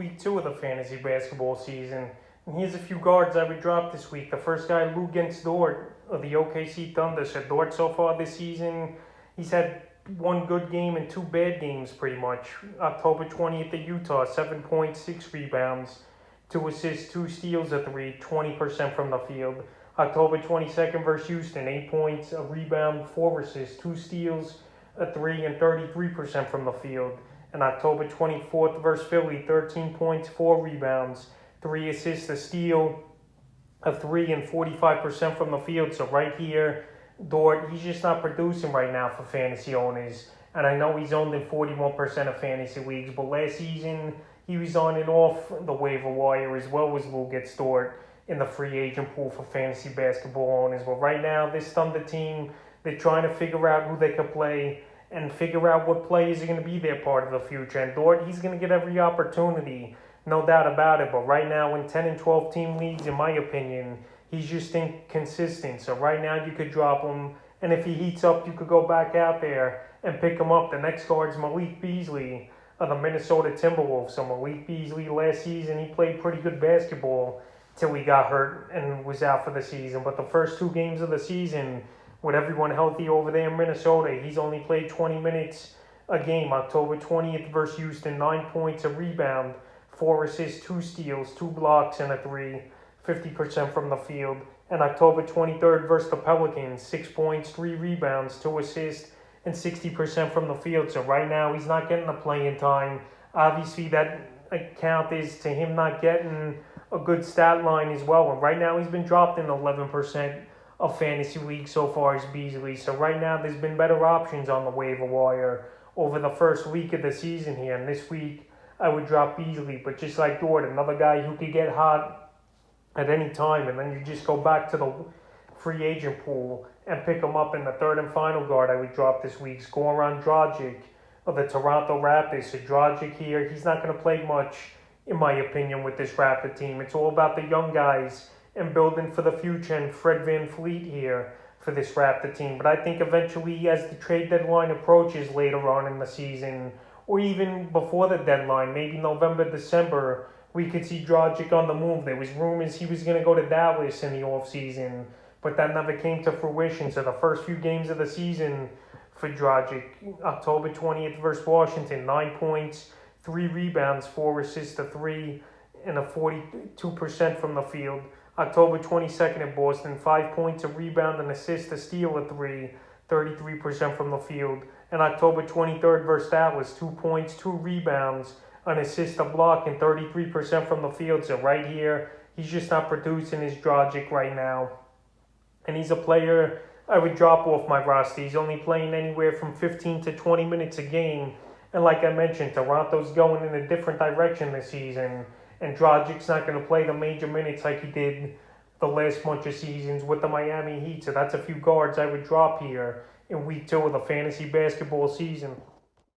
week 2 of the fantasy basketball season. And here's a few guards I would drop this week. The first guy, Luguentz Dort of the OKC Thunder. So Dort so far this season, he's had one good game and two bad games pretty much. October 20th at Utah, 7.6 rebounds, 2 assists, 2 steals, a 3, 20% from the field. October 22nd versus Houston, 8 points, a rebound, 4 assists, 2 steals, a 3, and 33% from the field. And October 24th versus Philly, 13 points, 4 rebounds, 3 assists, a steal, a 3, and 45% from the field. So right here, Dort, he's just not producing right now for fantasy owners. And I know he's owned in 41% of fantasy leagues, but last season he was on and off the waiver wire as well as Luguentz Dort in the free agent pool for fantasy basketball owners. But right now, this Thunder team, they're trying to figure out who they could play and figure out what players are going to be their part of the future. And Dort, he's going to get every opportunity, no doubt about it. But right now, in 10 and 12 team leagues, in my opinion, he's just inconsistent. So right now, you could drop him. And if he heats up, you could go back out there and pick him up. The next guard's Malik Beasley of the Minnesota Timberwolves. So Malik Beasley, last season, he played pretty good basketball till he got hurt and was out for the season. But the first 2 games of the season, with everyone healthy over there in Minnesota, he's only played 20 minutes a game. October 20th versus Houston, 9 points, a rebound, 4 assists, 2 steals, 2 blocks, and a 3, 50% from the field. And October 23rd versus the Pelicans, 6 points, 3 rebounds, 2 assists, and 60% from the field. So right now, he's not getting the playing time. Obviously, that account is to him not getting a good stat line as well. And right now, he's been dropped in 11% of fantasy leagues so far as Beasley. So right now, there's been better options on the waiver wire over the first week of the season here. And this week, I would drop Beasley. But just like Dort, another guy who could get hot at any time. And then you just go back to the free agent pool and pick him up in the third and final guard I would drop this week, Goran Dragic of the Toronto Raptors. So Dragic here, he's not going to play much, in my opinion, with this Raptor team. It's all about the young guys and building for the future, and Fred VanVleet here for this Raptor team. But I think eventually, as the trade deadline approaches later on in the season, or even before the deadline, maybe November, December, we could see Dragic on the move. There was rumors he was going to go to Dallas in the offseason, but that never came to fruition. So the first few games of the season for Dragic, October 20th versus Washington, 9 points, 3 rebounds, 4 assists, a 3, and a 42% from the field. October 22nd at Boston, 5 points, a rebound, an assist, a steal, a 3, 33% from the field. And October 23rd versus Dallas, 2 points, 2 rebounds, an assist, a block, and 33% from the field. So right here, he's just not producing his Dragic right now. And he's a player I would drop off my roster. He's only playing anywhere from 15 to 20 minutes a game. And like I mentioned, Toronto's going in a different direction this season. And Dragic's not going to play the major minutes like he did the last bunch of seasons with the Miami Heat. So that's a few guards I would drop here in week 2 of the fantasy basketball season.